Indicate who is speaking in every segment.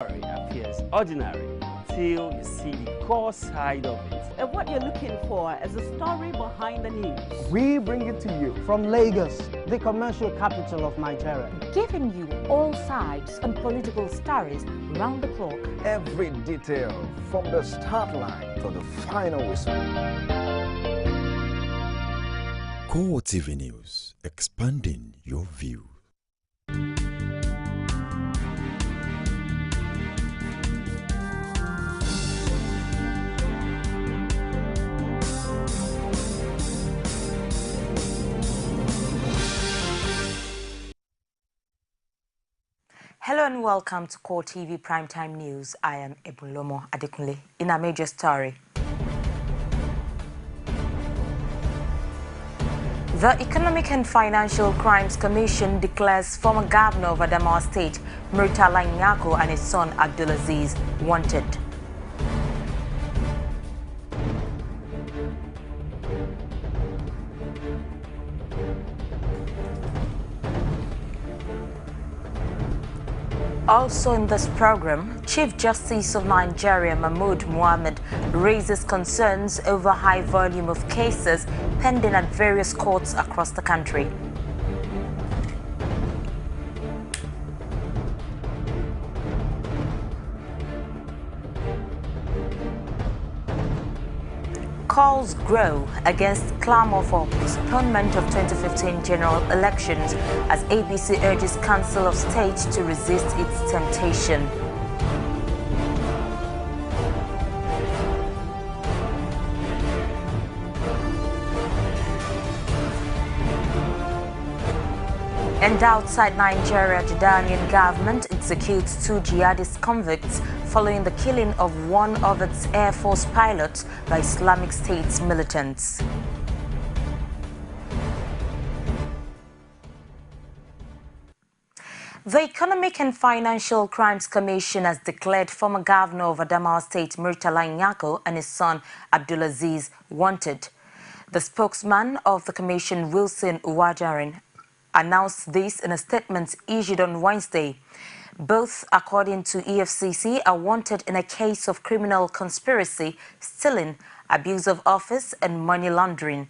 Speaker 1: Story appears ordinary till you see the core side of it.
Speaker 2: And what you're looking for is a story behind the news.
Speaker 3: We bring it to you from Lagos, the commercial capital of Nigeria.
Speaker 4: Giving you all sides and political stories round the clock.
Speaker 5: Every detail from the start line to the final whistle.
Speaker 6: CoreTV News, expanding your view.
Speaker 4: Hello and welcome to CoreTV Primetime News. I am Ebulomo Adekunle. In a major story, the Economic and Financial Crimes Commission declares former governor of Adamawa State, Murtala Nyako, and his son Abdulaziz wanted. Also in this program, Chief Justice of Nigeria Mahmood Mohammed raises concerns over high volume of cases pending at various courts across the country. Calls grow against clamor for postponement of 2015 general elections as ABC urges Council of State to resist its temptation. And outside Nigeria, the Jordanian government executes 2 jihadist convicts following the killing of one of its Air Force pilots by Islamic State's militants. The Economic and Financial Crimes Commission has declared former governor of Adamawa State, Murtala Nyako, and his son Abdulaziz wanted. The spokesman of the commission, Wilson Uwajarin, announced this in a statement issued on Wednesday. Both, according to EFCC, are wanted in a case of criminal conspiracy, stealing, abuse of office, and money laundering.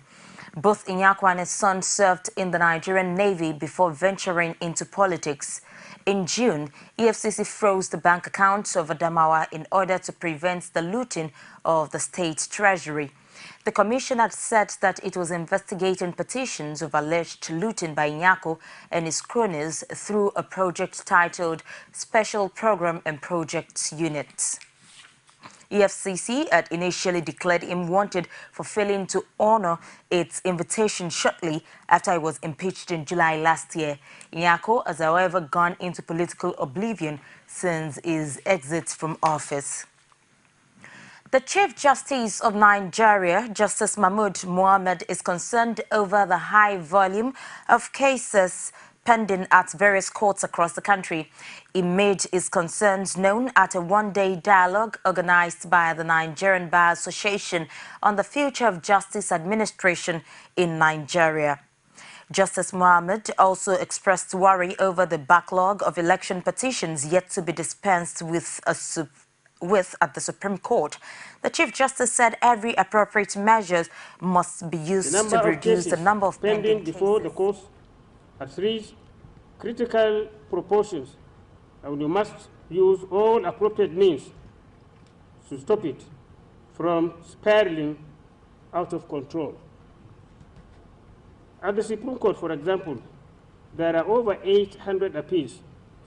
Speaker 4: Both Nyako and his son served in the Nigerian Navy before venturing into politics. In June, EFCC froze the bank accounts of Adamawa in order to prevent the looting of the state treasury. The commission had said that it was investigating petitions of alleged looting by Nyako and his cronies through a project titled Special Program and Projects Unit. EFCC had initially declared him wanted for failing to honor its invitation shortly after he was impeached in July last year. Nyako has, however, gone into political oblivion since his exit from office. The Chief Justice of Nigeria, Justice Mahmood Mohammed, is concerned over the high volume of cases pending at various courts across the country. He made his concerns known at a one-day dialogue organized by the Nigerian Bar Association on the future of justice administration in Nigeria. Justice Mohammed also expressed worry over the backlog of election petitions yet to be dispensed with at the Supreme Court. The Chief Justice said every appropriate measures must be used to reduce the number of pending
Speaker 7: before
Speaker 4: cases.
Speaker 7: the court has reached critical proportions, and we must use all appropriate means to stop it from spiraling out of control. At the Supreme Court, for example, there are over 800 appeals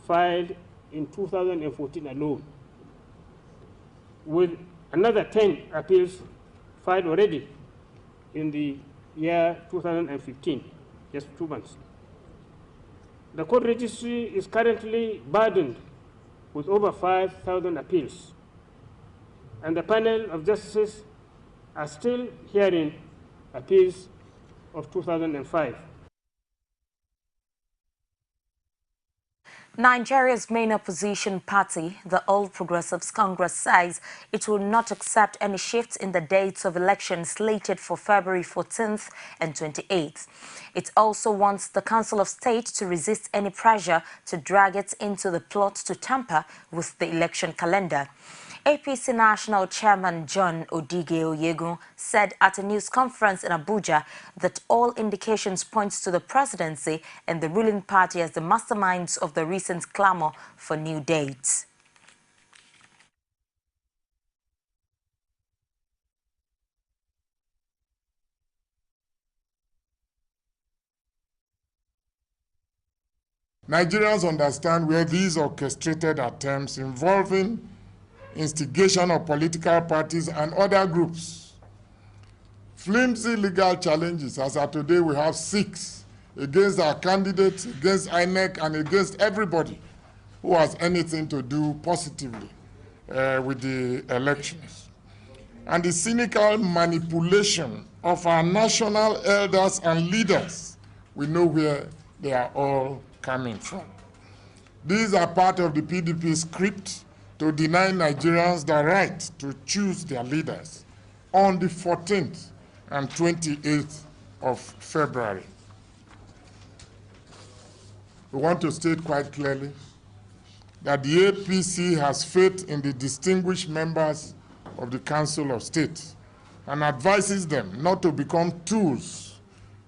Speaker 7: filed in 2014 alone, with another 10 appeals filed already in the year 2015, just 2 months. The court registry is currently burdened with over 5,000 appeals, and the panel of justices are still hearing appeals of 2005.
Speaker 4: Nigeria's main opposition party, the All Progressives Congress, says it will not accept any shifts in the dates of elections slated for February 14th and 28th. It also wants the Council of State to resist any pressure to drag it into the plot to tamper with the election calendar. APC National Chairman John Odige Oyegun said at a news conference in Abuja that all indications point to the presidency and the ruling party as the masterminds of the recent clamor for new dates.
Speaker 8: Nigerians understand where these orchestrated attempts involving instigation of political parties and other groups, flimsy legal challenges, as of today we have 6 against our candidates, against INEC, and against everybody who has anything to do positively with the elections. And the cynical manipulation of our national elders and leaders, we know where they are all coming from. These are part of the PDP script to deny Nigerians the right to choose their leaders on the 14th and 28th of February. We want to state quite clearly that the APC has faith in the distinguished members of the Council of State and advises them not to become tools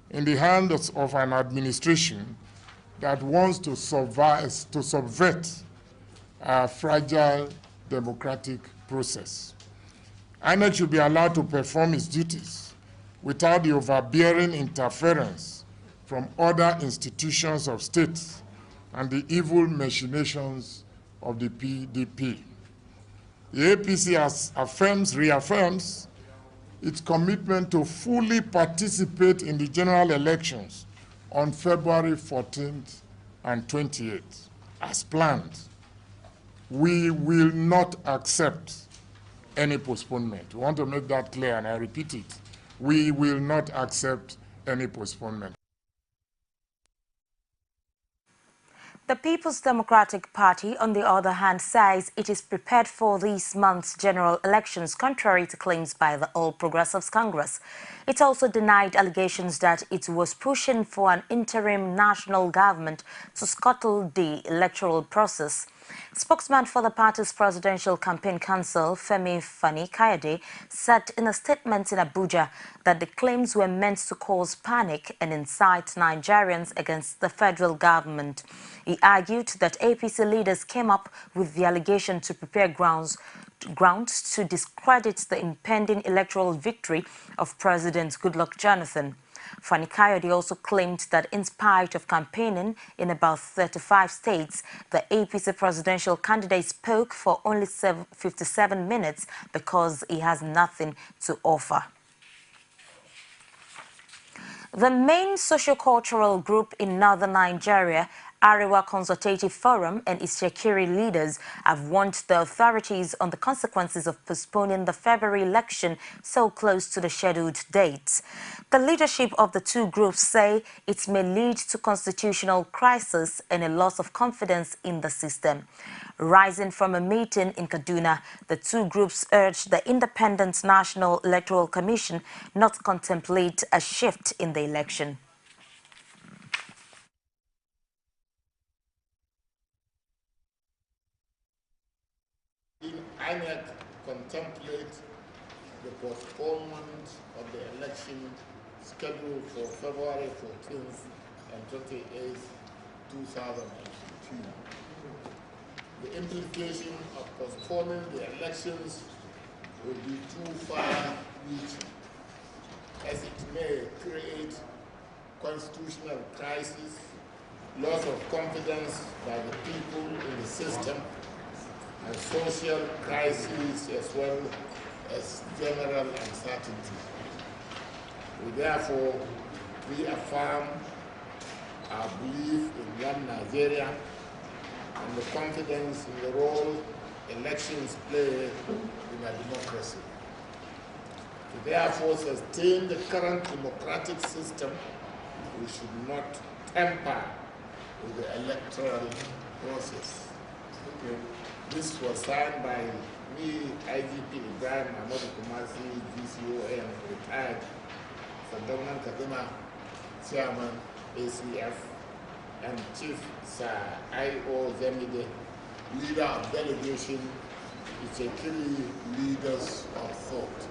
Speaker 8: in the hands of an administration that wants to subvert a fragile democratic process. INEC should be allowed to perform its duties without the overbearing interference from other institutions of state and the evil machinations of the PDP. The APC reaffirms its commitment to fully participate in the general elections on February 14th and 28th, as planned. We will not accept any postponement. We want to make that clear, and I repeat it. We will not accept any postponement.
Speaker 4: The People's Democratic Party, on the other hand, says it is prepared for this month's general elections, contrary to claims by the All Progressives Congress. It also denied allegations that it was pushing for an interim national government to scuttle the electoral process. Spokesman for the party's Presidential Campaign Council, Femi Fani-Kayode, said in a statement in Abuja that the claims were meant to cause panic and incite Nigerians against the federal government. He argued that APC leaders came up with the allegation to prepare grounds to discredit the impending electoral victory of President Goodluck Jonathan. Fani-Kayode also claimed that in spite of campaigning in about 35 states, the APC presidential candidate spoke for only 57 minutes because he has nothing to offer. The main socio-cultural group in northern Nigeria, Arewa Consultative Forum, and its Shekiri leaders have warned the authorities on the consequences of postponing the February election so close to the scheduled date. The leadership of the two groups say it may lead to constitutional crisis and a loss of confidence in the system. Rising from a meeting in Kaduna, the two groups urged the Independent National Electoral Commission not to contemplate a shift in the election.
Speaker 8: INEC contemplate the postponement of the election scheduled for February 14th and 28th, 2015. The implication of postponing the elections will be too far-reaching, as it may create constitutional crisis, loss of confidence by the people in the system, and social crises as well as general uncertainty. We therefore reaffirm our belief in one Nigeria and the confidence in the role elections play in a democracy. To therefore sustain the current democratic system, we should not tamper with the electoral
Speaker 9: process. Okay. This was signed by me, IGP Ibrahim Ahmad Kumasi, GCOM, retired, Sandawnan Kaduna, Chairman, ACF, and Chief Sir I.O. Zemide, leader of delegation, Ichekiri leaders of thought.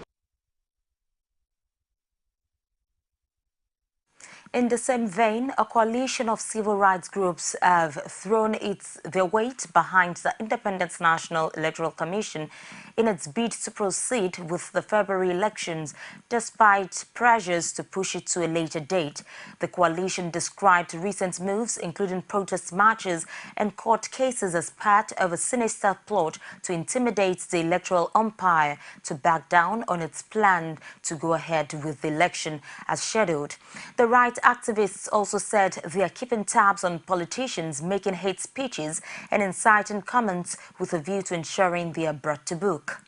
Speaker 4: In the same vein, a coalition of civil rights groups have thrown their weight behind the Independent National Electoral Commission in its bid to proceed with the February elections, despite pressures to push it to a later date. The coalition described recent moves, including protest marches and court cases, as part of a sinister plot to intimidate the electoral umpire to back down on its plan to go ahead with the election as scheduled. The right activists also said they are keeping tabs on politicians making hate speeches and inciting comments with a view to ensuring they are brought to book.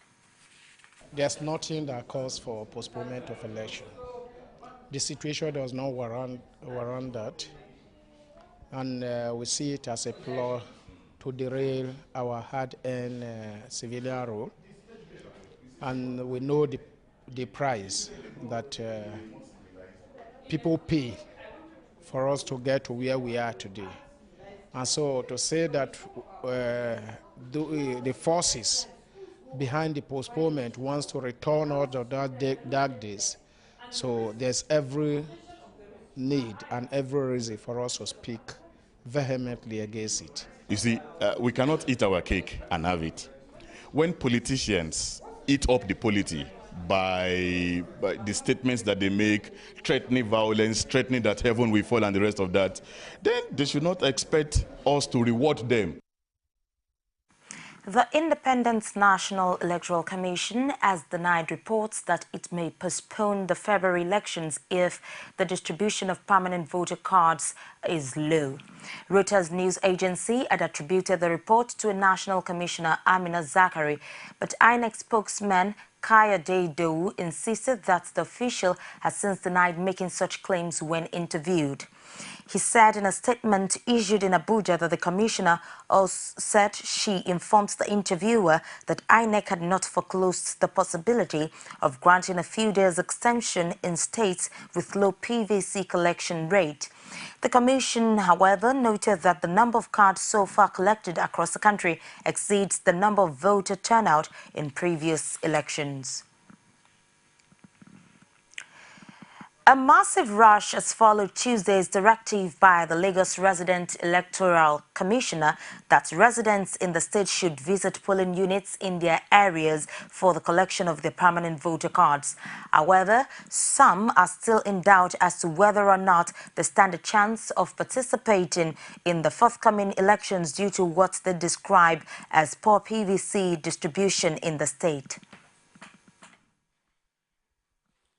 Speaker 10: There's nothing that calls for postponement of election. The situation does not warrant that, and we see it as a plot to derail our hard-earned civilian role, and we know the price that people pay for us to get to where we are today. And so to say that the forces behind the postponement wants to return out of that dark days, so there's every need and every reason for us to speak vehemently against it.
Speaker 11: You see, we cannot eat our cake and have it. When politicians eat up the polity by the statements that they make, threatening violence, threatening that heaven will fall and the rest of that, then they should not expect us to reward them.
Speaker 4: The Independent National Electoral Commission has denied reports that it may postpone the February elections if the distribution of permanent voter cards is low. Reuters news agency had attributed the report to a National Commissioner, Amina Zakari, but INEC spokesman Kayode Dowu insisted that the official has since denied making such claims when interviewed. He said in a statement issued in Abuja that the commissioner also said she informed the interviewer that INEC had not foreclosed the possibility of granting a few days extension in states with low PVC collection rate. The commission, however, noted that the number of cards so far collected across the country exceeds the number of voter turnout in previous elections. A massive rush has followed Tuesday's directive by the Lagos Resident Electoral Commissioner that residents in the state should visit polling units in their areas for the collection of their permanent voter cards. However, some are still in doubt as to whether or not they stand a chance of participating in the forthcoming elections due to what they describe as poor PVC distribution in the state.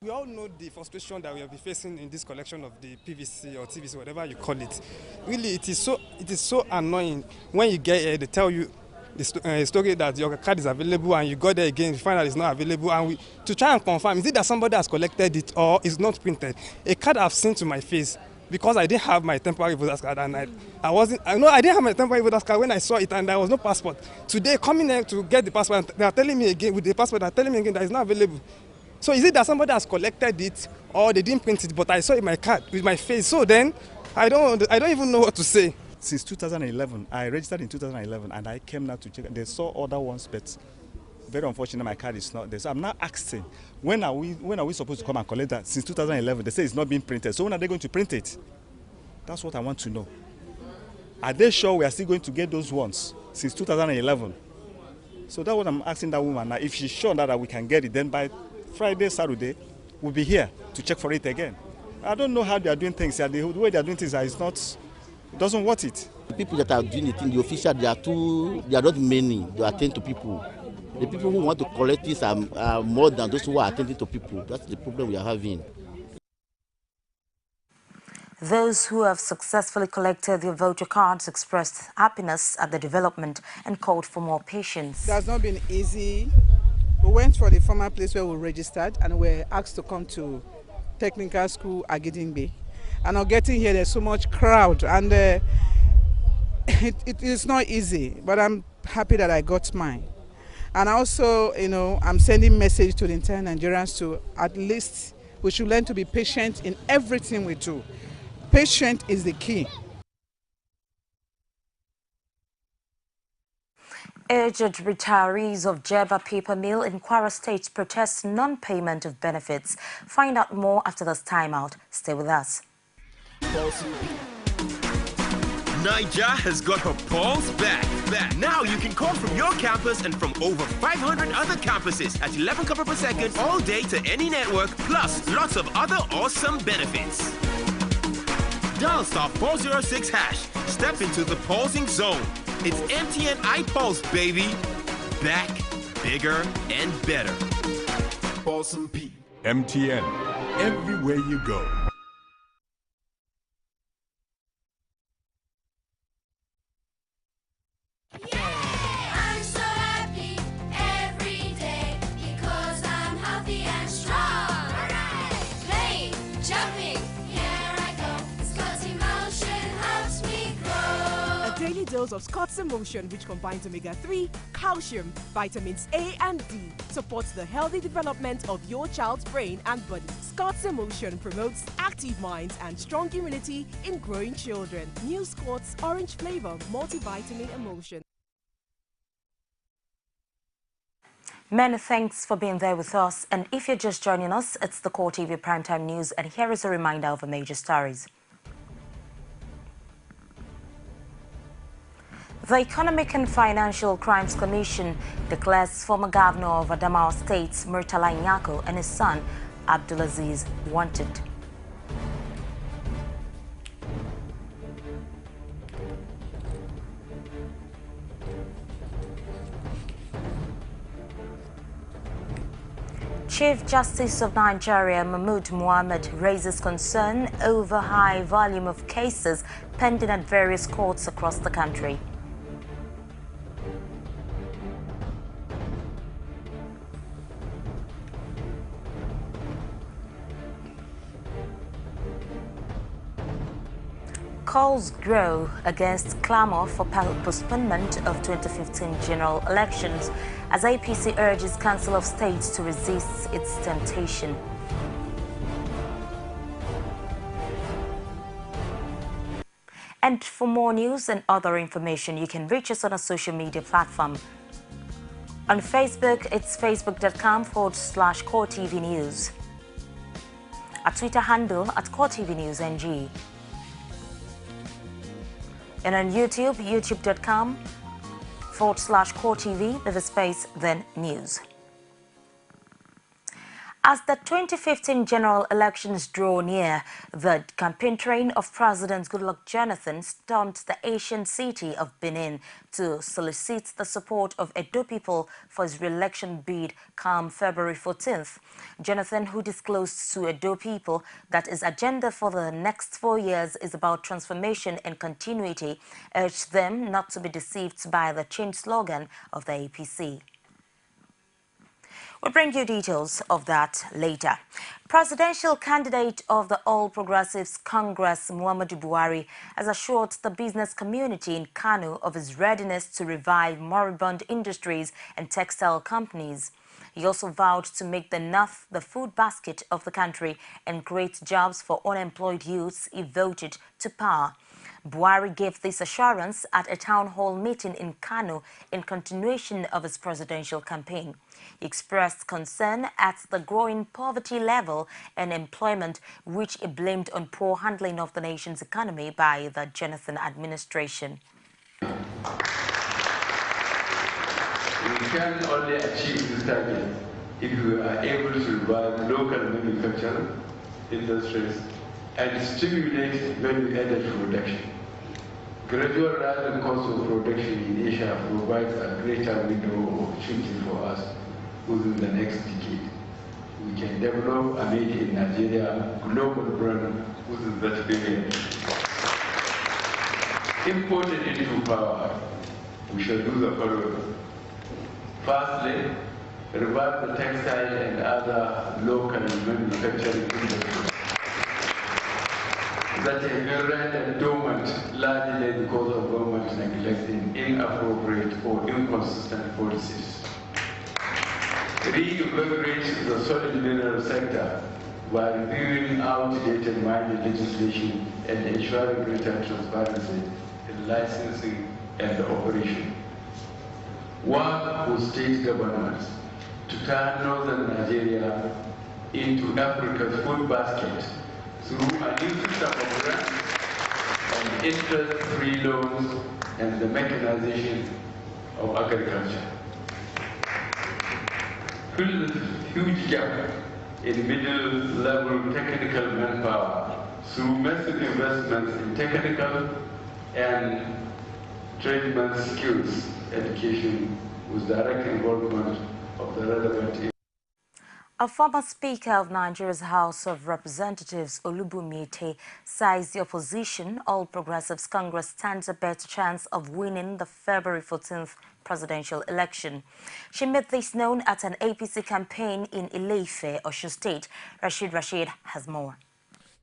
Speaker 12: We all know the frustration that we have been facing in this collection of the PVC or TVC, whatever you call it. Really, it is so annoying when you get here, they tell you the story that your card is available and you go there again, you find out it's not available, and to try and confirm, is it that somebody has collected it or it's not printed? A card I've seen to my face because I didn't have my temporary voter's card, and I didn't have my temporary voter's card when I saw it, and there was no passport. Today, coming here to get the passport, they are telling me again with the passport, they are telling me again that it's not available. So is it that somebody has collected it or they didn't print it, but I saw it in my card with my face? So then I don't even know what to say.
Speaker 13: Since 2011, I registered in 2011 and I came now to check. They saw other ones, but very unfortunate my card is not there. So I'm now asking, when are we supposed to come and collect that? Since 2011, they say it's not being printed. So when are they going to print it? That's what I want to know. Are they sure we are still going to get those ones since 2011? So that's what I'm asking that woman now. If she's sure that we can get it, then by Friday, Saturday, we'll be here to check for it again. I don't know how they are doing things. The way they are doing things it doesn't worth it.
Speaker 14: The people that are doing it in the official, they are not many. They attend to people. The people who want to collect this are more than those who are attending to people. That's the problem we are having.
Speaker 4: Those who have successfully collected their voter cards expressed happiness at the development and called for more patience.
Speaker 15: It has not been easy. We went for the former place where we registered and were asked to come to technical school Agidingbe. And on getting here, there's so much crowd, and it is not easy, but I'm happy that I got mine. And also, I'm sending message to the entire Nigerians to at least we should learn to be patient in everything we do. Patient is the key.
Speaker 4: Aged retirees of Jeba Paper Mill in Kwara State protest non-payment of benefits. Find out more after this timeout. Stay with us.
Speaker 16: Niger has got her pulse back. Now you can call from your campus and from over 500 other campuses at 11 copper per second all day to any network, plus lots of other awesome benefits. Dial *406#. Step into the pulsing zone. It's MTN iPulse, baby. Back, bigger, and better.
Speaker 17: Pulsing P. MTN. Everywhere you go.
Speaker 18: Dose of Scott's Emotion, which combines omega-3, calcium, vitamins A and D, supports the healthy development of your child's brain and body. Scott's Emotion promotes active minds and strong immunity in growing children. New Scott's orange flavor multivitamin emotion.
Speaker 4: Many thanks for being there with us. And if you're just joining us, it's the CoreTV Primetime News, and here is a reminder of the major stories. The Economic and Financial Crimes Commission declares former governor of Adamawa State, Murtala Nyako, and his son, Abdulaziz, wanted. Chief Justice of Nigeria, Mahmood Mohammed, raises concern over high volume of cases pending at various courts across the country. Calls grow against clamor for postponement of 2015 general elections as APC urges Council of State to resist its temptation. And for more news and other information, you can reach us on a social media platform. On Facebook, it's facebook.com/CoreTV News. Our Twitter handle at CoreTV News NG. And on YouTube, youtube.com/CoreTV, with a space, then news. As the 2015 general elections draw near, the campaign train of President Goodluck Jonathan stormed the ancient city of Benin to solicit the support of Edo people for his re-election bid come February 14th. Jonathan, who disclosed to Edo people that his agenda for the next 4 years is about transformation and continuity, urged them not to be deceived by the change slogan of the APC. We'll bring you details of that later. Presidential candidate of the All Progressives Congress, Muhammadu Buhari, has assured the business community in Kano of his readiness to revive moribund industries and textile companies. He also vowed to make the North the food basket of the country and create jobs for unemployed youths if voted to power. Buhari gave this assurance at a town hall meeting in Kano in continuation of his presidential campaign. He expressed concern at the growing poverty level and employment, which he blamed on poor handling of the nation's economy by the Jonathan administration.
Speaker 19: We can only achieve this target if we are able to revive local manufacturing industries and stimulate value-added production. Gradual rising cost of production in Asia provides a greater window of opportunity for us within the next decade. We can develop a made in Nigeria global brand within that period. Imported into power, we shall do the following. Firstly, revive the textile and other local manufacturing industries. that have been rendered dormant largely because of government neglect in inappropriate or inconsistent policies. Reinvigorate the solid mineral sector by reviewing outdated mining legislation and ensuring greater transparency in licensing and operation. Work with state governments to turn northern Nigeria into Africa's food basket through a new system of grants and interest-free loans and the mechanization of agriculture. Fill the huge gap in middle-level technical manpower through massive investments in technical and tradesman skills education with direct involvement of the relevant.
Speaker 4: A former Speaker of Nigeria's House of Representatives, Olubunmi Ete, says the opposition, All Progressives Congress, stands a better chance of winning the February 14th presidential election. She made this known at an APC campaign in Ile-Ife, Osun State. Rashid has more.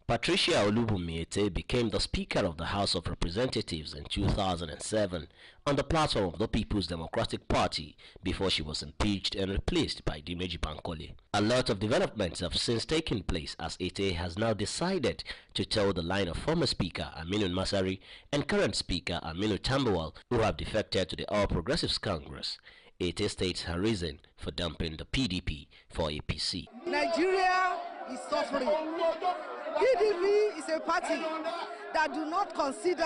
Speaker 20: Patricia Olubunmi Ete became the Speaker of the House of Representatives in 2007 on the platform of the People's Democratic Party before she was impeached and replaced by Dimeji Bankole. A lot of developments have since taken place as Ete has now decided to toe the line of former Speaker Aminu Masari and current Speaker Aminu Tambuwal, who have defected to the All Progressives Congress. Ete states her reason for dumping the PDP for APC.
Speaker 21: Nigeria is suffering. PDP is a party that do not consider,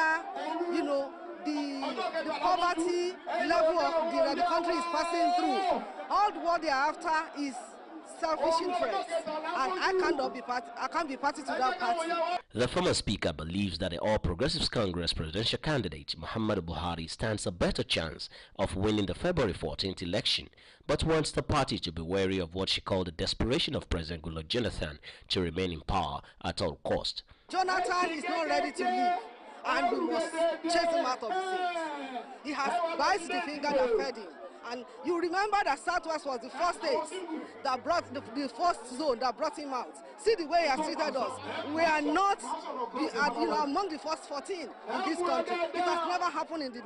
Speaker 21: the poverty level of the country is passing through. All what they are after is selfish interest, and I can't be party to that party.
Speaker 20: The former speaker believes that the All Progressives Congress presidential candidate Muhammadu Buhari stands a better chance of winning the February 14th election, but wants the party to be wary of what she called the desperation of President Goodluck Jonathan to remain in power at all cost.
Speaker 21: Jonathan is not ready to leave, and we must chase him out of the seat. He has bites the finger that fed him. And you remember that Southwest was the first state that brought the first zone that brought him out. See the way he has treated us. We are not among the first 14 in this country. It has never happened in this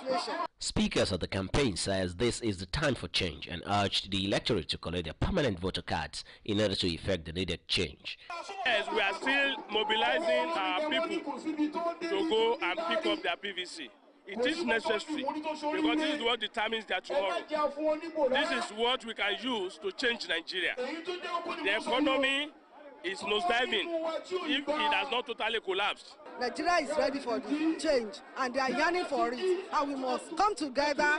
Speaker 21: nation.
Speaker 20: Speakers of the campaign says this is the time for change and urged the electorate to collect their permanent voter cards in order to effect the needed change.
Speaker 22: Yes, we are still mobilizing our people to go and pick up their PVC. It is necessary because this is what determines their tomorrow. This is what we can use to change Nigeria. The economy is nosediving if it has not totally collapsed.
Speaker 21: Nigeria is ready for the change and they are yearning for it, and we must come together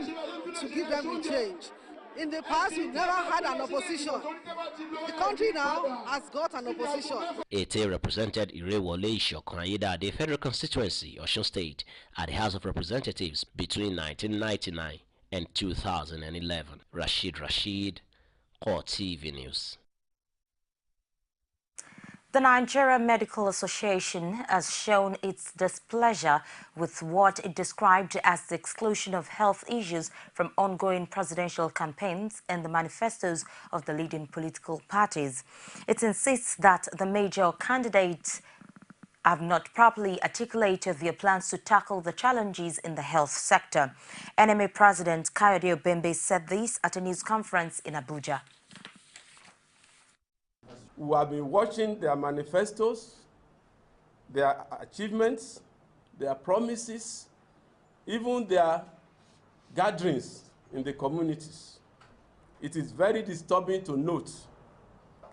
Speaker 21: to give them the change. In the past, we've never had an opposition. The country now has got an opposition.
Speaker 20: Ete represented Irewole Ishokan the federal constituency, Osun State, at the House of Representatives between 1999 and 2011. Rashid, CoreTV News.
Speaker 4: The Nigeria Medical Association has shown its displeasure with what it described as the exclusion of health issues from ongoing presidential campaigns and the manifestos of the leading political parties. It insists that the major candidates have not properly articulated their plans to tackle the challenges in the health sector. NMA President Kayode Obembe said this at a news conference in Abuja.
Speaker 23: We have been watching their manifestos, their achievements, their promises, even their gatherings in the communities. It is very disturbing to note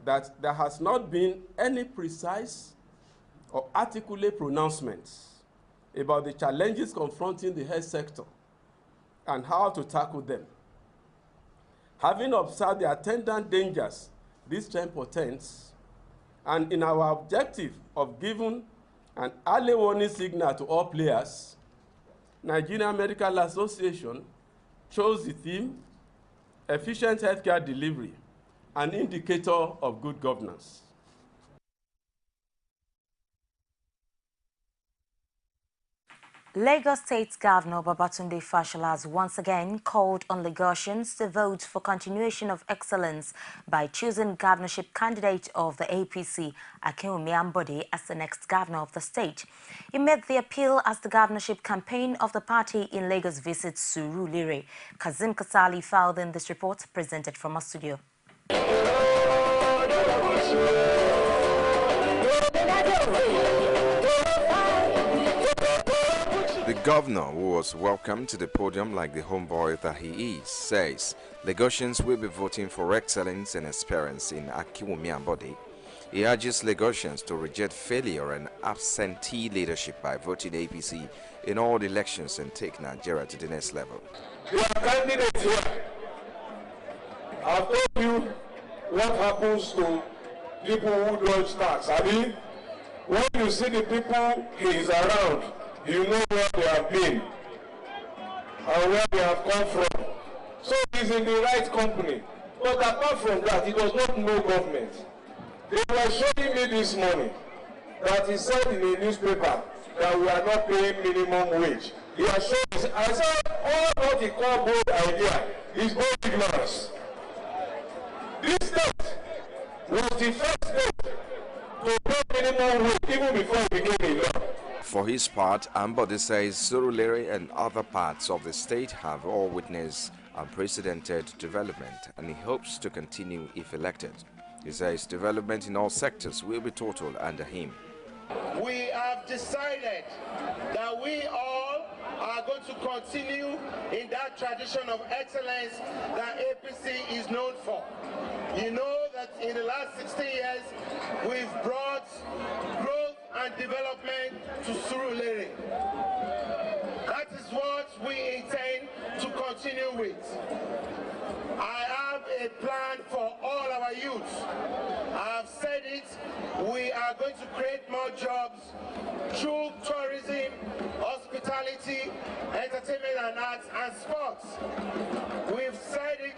Speaker 23: that there has not been any precise or articulate pronouncements about the challenges confronting the health sector and how to tackle them. Having observed the attendant dangers this trend portends, and in our objective of giving an early warning signal to all players, Nigerian Medical Association chose the theme, Efficient Healthcare Delivery, an indicator of good governance.
Speaker 4: Lagos State Governor Babatunde Fashola has once again called on Lagosians to vote for continuation of excellence by choosing governorship candidate of the APC, Akinwumi Ambode, as the next governor of the state. He made the appeal as the governorship campaign of the party in Lagos visits Surulere. Kazim Kasali filed in this report presented from our studio.
Speaker 1: The governor, who was welcomed to the podium like the homeboy that he is, says Lagosians will be voting for excellence and experience in Akinwumi Ambode. He urges Lagosians to reject failure and absentee leadership by voting APC in all the elections and take Nigeria to the next level.
Speaker 2: Your candidate here, I've told you what happens to people who dodge tax. I mean, when you see the people he is around, you know where they have been and where they have come from. So he's in the right company. But apart from that, he does not know government. They were showing me this morning that he said in a newspaper that we are not paying minimum wage. He has shown, I said, all what he called bold idea is bold ignorance. This state was the first state to pay minimum wage even before it became a law.
Speaker 1: For his part, Ambode says Surulere and other parts of the state have all witnessed unprecedented development, and he hopes to continue if elected. He says development in all sectors will be total under him.
Speaker 2: We have decided that we all are going to continue in that tradition of excellence that APC is known for. You know that in the last 60 years, we've brought growth and development to Surulere. That is what we intend to continue with. I have a plan for all our youths. I have said it, we are going to create more jobs through tourism, hospitality, entertainment and arts and sports. We've said it,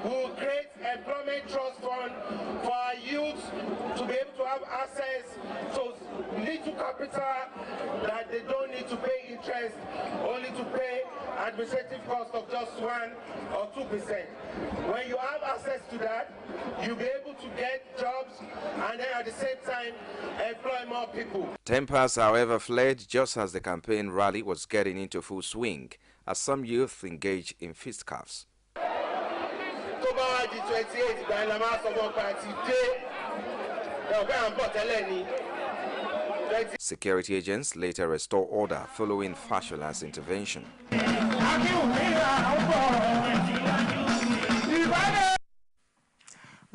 Speaker 2: we will create employment trust fund for our youths to be able to have access to little capital that they don't need to pay interest, only to pay administrative cost of just 1 or 2%. When you have access to that, you'll be able to get jobs and then at the same time employ more people.
Speaker 1: Tempers, however, fled just as the campaign rally was getting into full swing, as some youth engaged in fisticuffs. Security agents later restored order following Fashola's intervention.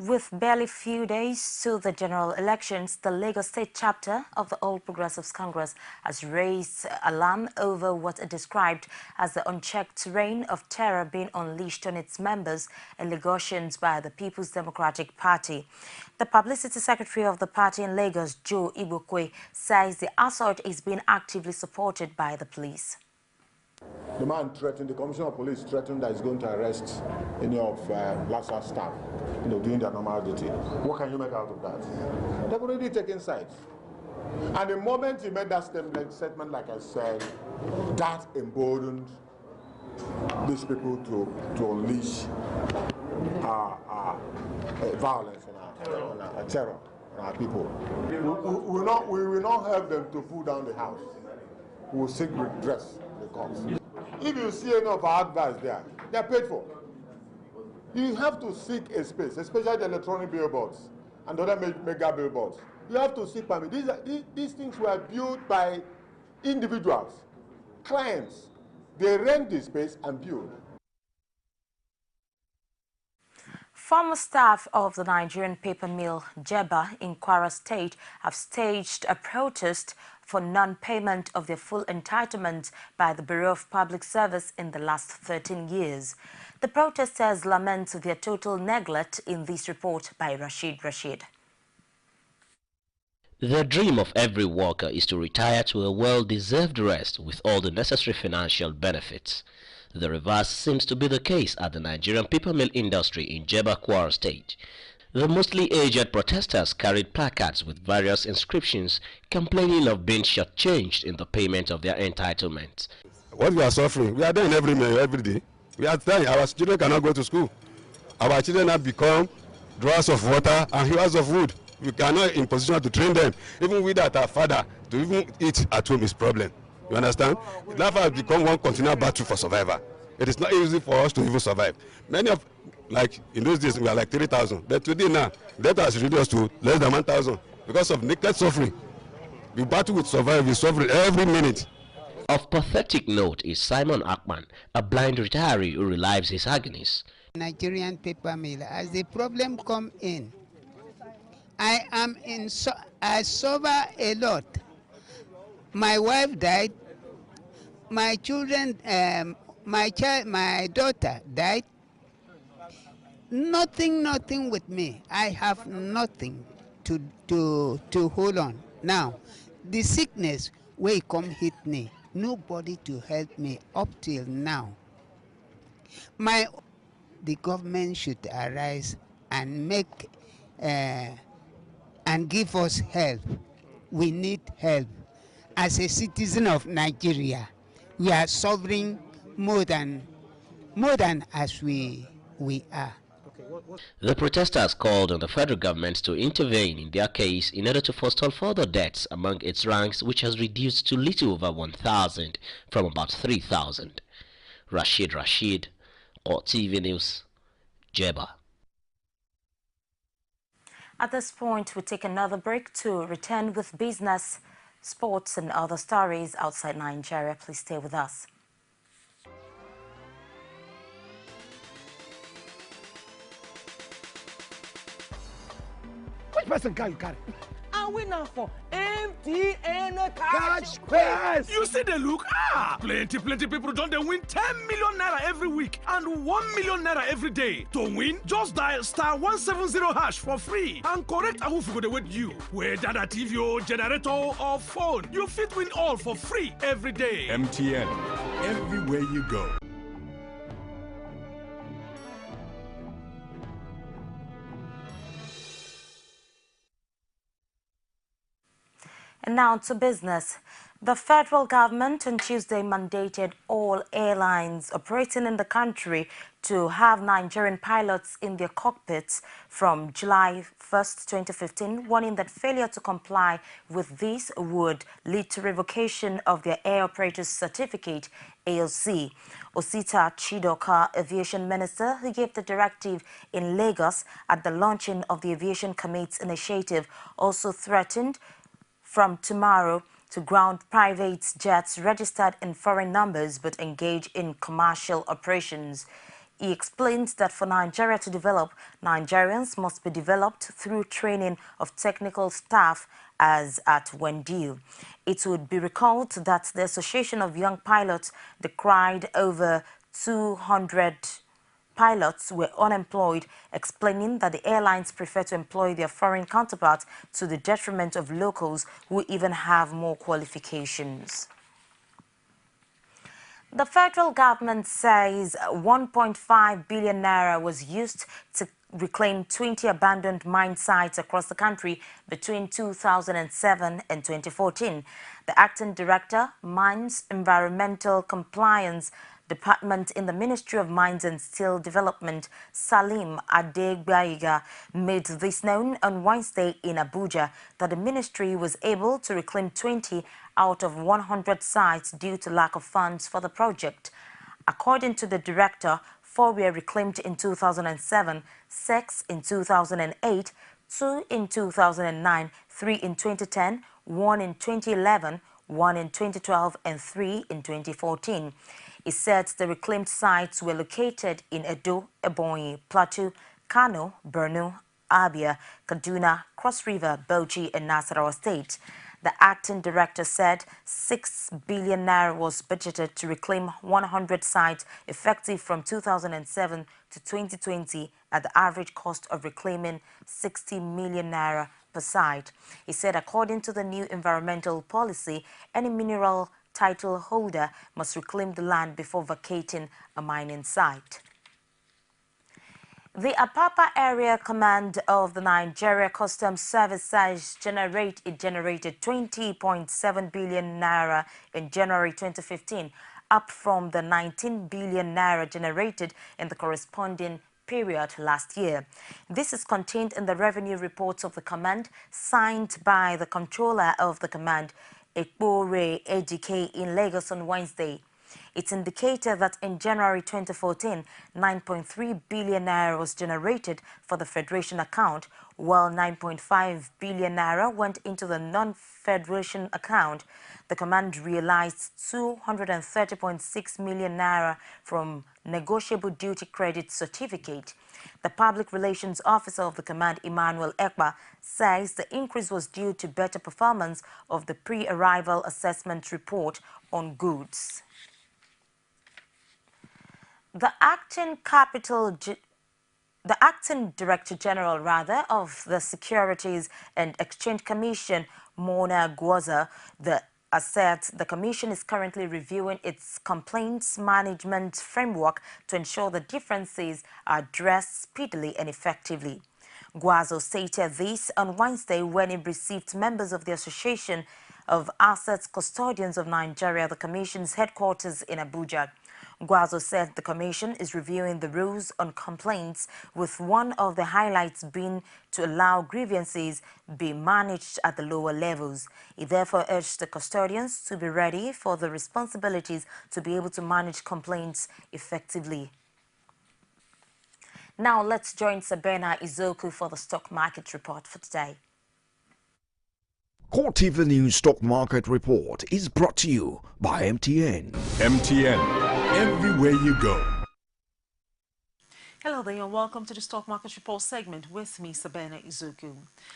Speaker 4: With barely few days to the general elections, the Lagos State chapter of the All Progressives Congress has raised alarm over what it described as the unchecked reign of terror being unleashed on its members and Lagosians by the People's Democratic Party. The publicity secretary of the party in Lagos, Joe Ibokwe, says the assault is being actively supported by the police.
Speaker 3: The man threatened, the commissioner of police threatened that he's going to arrest any of LASA staff, doing their normal duty. What can you make out of that? They've already taken sides. And the moment he made that statement, like I said, that emboldened these people to unleash violence and terror on our people. We will not help them to pull down the house. We will seek redress. If you see any of our advice there, they are paid for. You have to seek a space, especially the electronic billboards and other mega billboards. You have to seek permit. These things were built by individuals, clients. They rent the space and build.
Speaker 4: Former staff of the Nigerian paper mill Jeba in Kwara State have staged a protest for non-payment of their full entitlement by the Bureau of Public Service in the last 13 years. The protesters lament their total neglect in this report by Rashid Rashid.
Speaker 20: The dream of every worker is to retire to a well-deserved rest with all the necessary financial benefits. The reverse seems to be the case at the Nigerian paper mill industry in Jeba, Kwara State. The mostly aged protesters carried placards with various inscriptions complaining of being shortchanged in the payment of their entitlements.
Speaker 5: What we are suffering, we are dying every day. We are dying. Our children cannot go to school. Our children have become drawers of water and hewers of wood. We cannot in position to train them. Even without our father, to even eat at home is problem. You understand? Life has become one continual battle for survival. It is not easy for us to even survive. Many of, like in those days, we are like 3,000. But today now, that has reduced to less than 1,000 because of naked suffering. We battle with survival, we suffer every minute.
Speaker 20: Of pathetic note is Simon Akman, a blind retiree who relives his agonies.
Speaker 6: Nigerian paper mill, as the problem come in, I suffer a lot. My wife died, my children, my daughter died. Nothing with me. I have nothing to hold on. Now, the sickness will come hit me. Nobody to help me up till now. The government should arise and make and give us help. We need help. As a citizen of Nigeria, we are suffering more than as we are.
Speaker 20: The protesters called on the federal government to intervene in their case in order to forestall further deaths among its ranks, which has reduced to little over 1,000 from about 3,000. Rashid, CoreTV News, Jeba.
Speaker 4: At this point, we take another break to return with business, sports, and other stories outside Nigeria. Please stay with us.
Speaker 7: Which person can you carry?
Speaker 24: And we now for MTN
Speaker 7: Cash Quest.
Speaker 24: You see the look? Plenty people don't they win 10 million naira every week and 1 million naira every day. To win, just dial *170# for free and correct who go to wait you. Whether that TV, generator or phone, you fit win all for free every day.
Speaker 17: MTN, everywhere you go.
Speaker 4: And now to business. The federal government on Tuesday mandated all airlines operating in the country to have Nigerian pilots in their cockpits from July 1st, 2015, warning that failure to comply with this would lead to revocation of their Air Operator's Certificate, AOC. Osita Chidoka, Aviation Minister, who gave the directive in Lagos at the launching of the Aviation Committee's initiative, also threatened from tomorrow to ground private jets registered in foreign numbers but engage in commercial operations. He explains that for Nigeria to develop, Nigerians must be developed through training of technical staff as at when due. It would be recalled that the Association of Young Pilots decried over 200 pilots were unemployed, explaining that the airlines prefer to employ their foreign counterparts to the detriment of locals who even have more qualifications. The federal government says 1.5 billion naira was used to reclaim 20 abandoned mine sites across the country between 2007 and 2014. The acting director, Mines Environmental Compliance Department in the Ministry of Mines and Steel Development, Salim Adegbaiga, made this known on Wednesday in Abuja that the ministry was able to reclaim 20 out of 100 sites due to lack of funds for the project. According to the director, 4 were reclaimed in 2007, 6 in 2008, 2 in 2009, 3 in 2010, 1 in 2011, 1 in 2012, and 3 in 2014. He said the reclaimed sites were located in Edo, Ebonyi, Plateau, Kano, Borno, Abia, Kaduna, Cross River, Bauchi, and Nasarawa State. The acting director said 6 billion naira was budgeted to reclaim 100 sites effective from 2007 to 2020 at the average cost of reclaiming 60 million naira per site. He said according to the new environmental policy, any mineral title holder must reclaim the land before vacating a mining site. The Apapa Area Command of the Nigeria Customs Service says it generated 20.7 billion naira in January 2015, up from the 19 billion naira generated in the corresponding period last year. This is contained in the revenue reports of the command signed by the controller of the command, Ekpore Ejike, in Lagos on Wednesday. It indicated that in January 2014, 9.3 billion naira was generated for the Federation account, while 9.5 billion naira went into the non-Federation account. The command realized 230.6 million naira from negotiable duty credit certificate. The public relations officer of the command, Emmanuel Ekpa, says the increase was due to better performance of the pre-arrival assessment report on goods. The acting Director General of the Securities and Exchange Commission, Mona Gwoza, said the commission is currently reviewing its complaints management framework to ensure the differences are addressed speedily and effectively. Gwazo stated this on Wednesday when he received members of the Association of Assets Custodians of Nigeria, the Commission's headquarters in Abuja. Gwazo said the Commission is reviewing the rules on complaints, with one of the highlights being to allow grievances be managed at the lower levels. He therefore urged the custodians to be ready for the responsibilities to be able to manage complaints effectively. Now let's join Sabena Izoku for the stock market report for today.
Speaker 8: CoreTV News Stock Market Report is brought to you by MTN.
Speaker 17: MTN, everywhere you go.
Speaker 9: Hello there and welcome to the Stock Market Report segment with me, Sabena Izuku.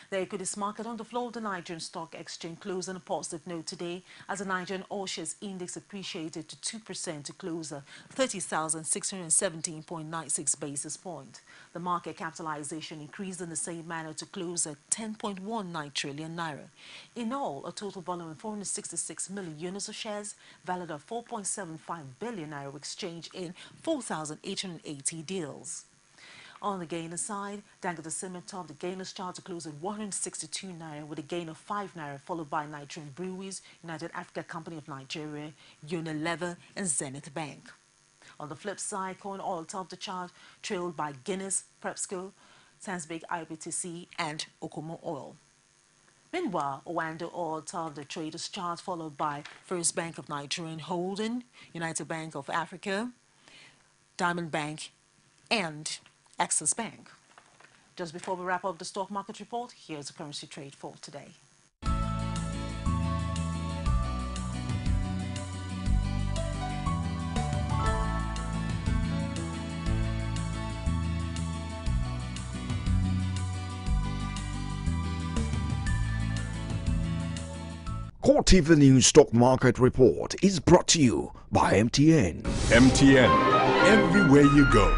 Speaker 9: The equities market on the floor of the Nigerian Stock Exchange closed on a positive note today as the Nigerian All-Shares Index appreciated to 2% to close at 30,617.96 basis points. The market capitalization increased in the same manner to close at 10.19 trillion naira. In all, a total volume of 466 million units of shares valued at 4.75 billion naira were exchanged in 4,880 deals. On the gainer side, Dangote Cement topped the gainers chart to close at 162 naira with a gain of 5 naira, followed by Nigerian Breweries, United Africa Company of Nigeria, Unilever, and Zenith Bank. On the flip side, corn oil topped the chart, trailed by Guinness, Prepsco, Sainsbury IBTC, and Okomo Oil. Meanwhile, Owando Oil topped the traders chart, followed by First Bank of Nigerian Holding, United Bank of Africa, Diamond Bank, and Axis Bank. Just before we wrap up the stock market report, here's the currency trade for today.
Speaker 8: CoreTV News Stock Market Report is brought to you by MTN.
Speaker 17: MTN, everywhere you go.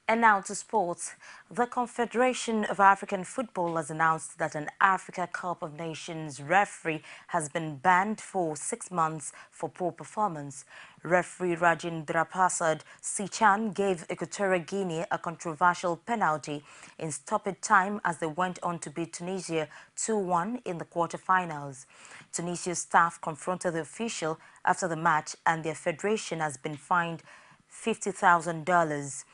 Speaker 4: And now to sports. The Confederation of African Football has announced that an Africa Cup of Nations referee has been banned for 6 months for poor performance. Referee Rajendra Prasad Sichan gave Equatorial Guinea a controversial penalty in stoppage time as they went on to beat Tunisia 2-1 in the quarterfinals. Tunisia's staff confronted the official after the match and their federation has been fined $50,000.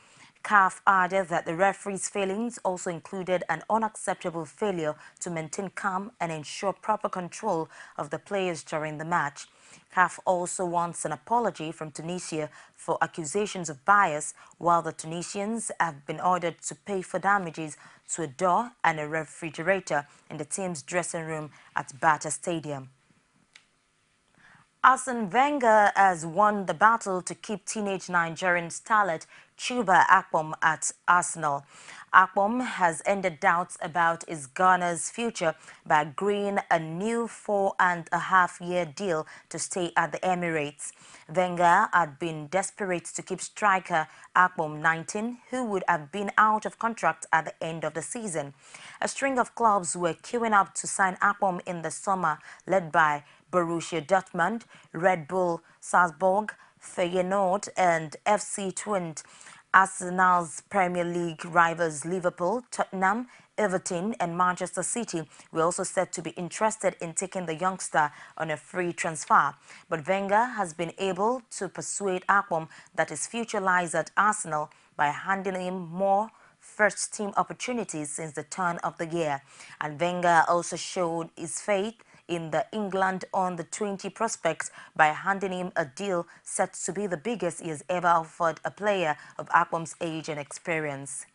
Speaker 4: CAF added that the referee's failings also included an unacceptable failure to maintain calm and ensure proper control of the players during the match. CAF also wants an apology from Tunisia for accusations of bias, while the Tunisians have been ordered to pay for damages to a door and a refrigerator in the team's dressing room at Bata Stadium. Arsene Wenger has won the battle to keep teenage Nigerian starlet Chuba Akpom at Arsenal. Akpom has ended doubts about his Ghana's future by agreeing a new 4.5-year deal to stay at the Emirates. Wenger had been desperate to keep striker Akpom, 19, who would have been out of contract at the end of the season. A string of clubs were queuing up to sign Akpom in the summer, led by Borussia Dortmund, Red Bull Salzburg, Feyenoord and FC Twente. Arsenal's Premier League rivals Liverpool, Tottenham, Everton and Manchester City were also said to be interested in taking the youngster on a free transfer. But Wenger has been able to persuade Akpom that his future lies at Arsenal by handing him more first-team opportunities since the turn of the year. And Wenger also showed his faith in the England under-20 prospects by handing him a deal set to be the biggest he has ever offered a player of Akpom's age and experience.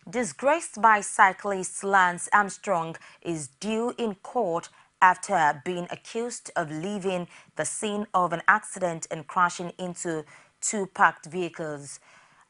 Speaker 4: Disgraced bicyclist Lance Armstrong is due in court after being accused of leaving the scene of an accident and crashing into two parked vehicles.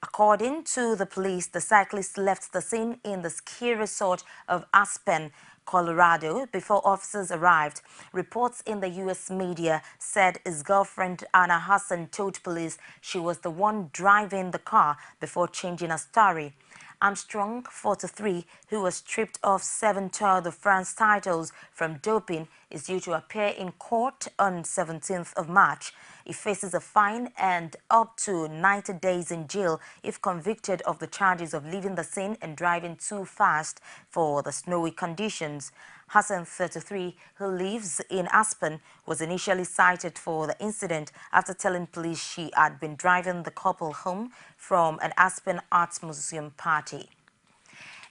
Speaker 4: According to the police, the cyclist left the scene in the ski resort of Aspen, Colorado, before officers arrived. Reports in the U.S. media said his girlfriend Anna Hassan told police she was the one driving the car before changing her story. Armstrong, 43, who was stripped of 7 Tour de France titles from doping, is due to appear in court on 17th of March. He faces a fine and up to 90 days in jail if convicted of the charges of leaving the scene and driving too fast for the snowy conditions. Hassan, 33, who lives in Aspen, was initially cited for the incident after telling police she had been driving the couple home from an Aspen Arts Museum party.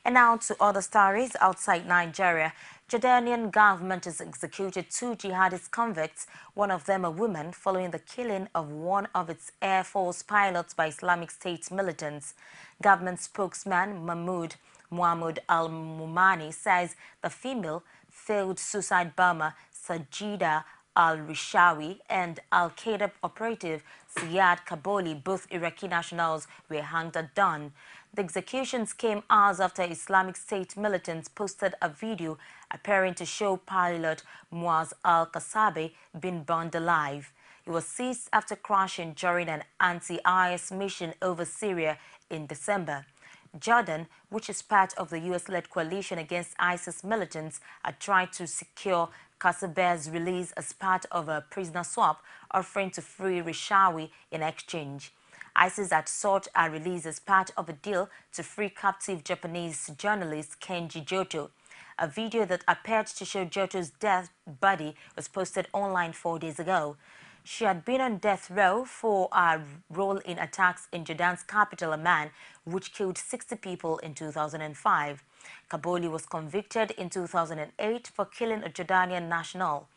Speaker 4: And now to other stories outside Nigeria. Jordanian government has executed 2 jihadist convicts, one of them a woman, following the killing of one of its Air Force pilots by Islamic State militants. Government spokesman Mahmoud Muhammad al-Mumani says the female failed suicide bomber Sajida al-Rishawi and al-Qaeda operative Ziad Kaboli, both Iraqi nationals, were hanged at dawn. The executions came hours after Islamic State militants posted a video appearing to show pilot Muaz al-Kasabi being burned alive. He was seized after crashing during an anti-IS mission over Syria in December. Jordan, which is part of the U.S.-led coalition against ISIS militants, had tried to secure Kasabi's release as part of a prisoner swap, offering to free Rishawi in exchange. ISIS had sought a release as part of a deal to free captive Japanese journalist Kenji Joto. A video that appeared to show Joto's dead body was posted online 4 days ago. She had been on death row for her role in attacks in Jordan's capital, Amman, which killed 60 people in 2005. Kaboli was convicted in 2008 for killing a Jordanian national.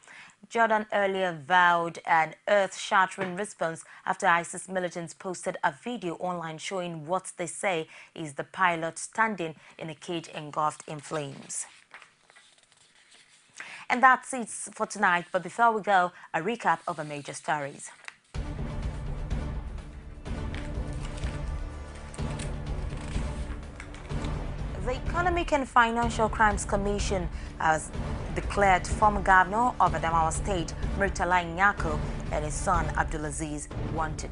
Speaker 4: Jordan earlier vowed an earth-shattering response after ISIS militants posted a video online showing what they say is the pilot standing in a cage engulfed in flames. And that's it for tonight, but before we go, a recap of our major stories. The Economic and Financial Crimes Commission has declared former governor of Adamawa State, Murtala Nyako, and his son, Abdulaziz, wanted.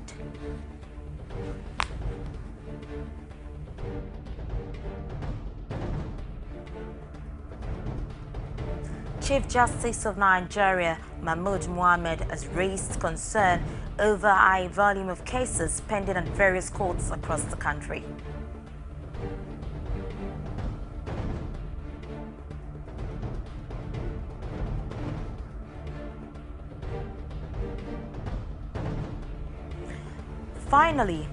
Speaker 4: Chief Justice of Nigeria, Mahmoud Mohammed, has raised concern over a high volume of cases pending at various courts across the country. Finally,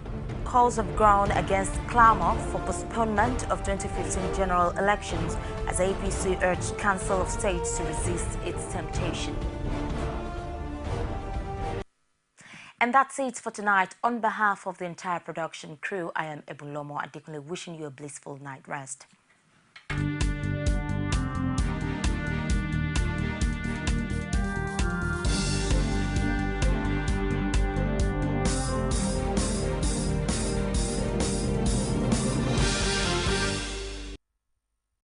Speaker 4: calls have grown against clamor for postponement of 2015 general elections as APC urged Council of States to resist its temptation. And that's it for tonight. On behalf of the entire production crew, I am Ebulomo Adekunle, wishing you a blissful night rest.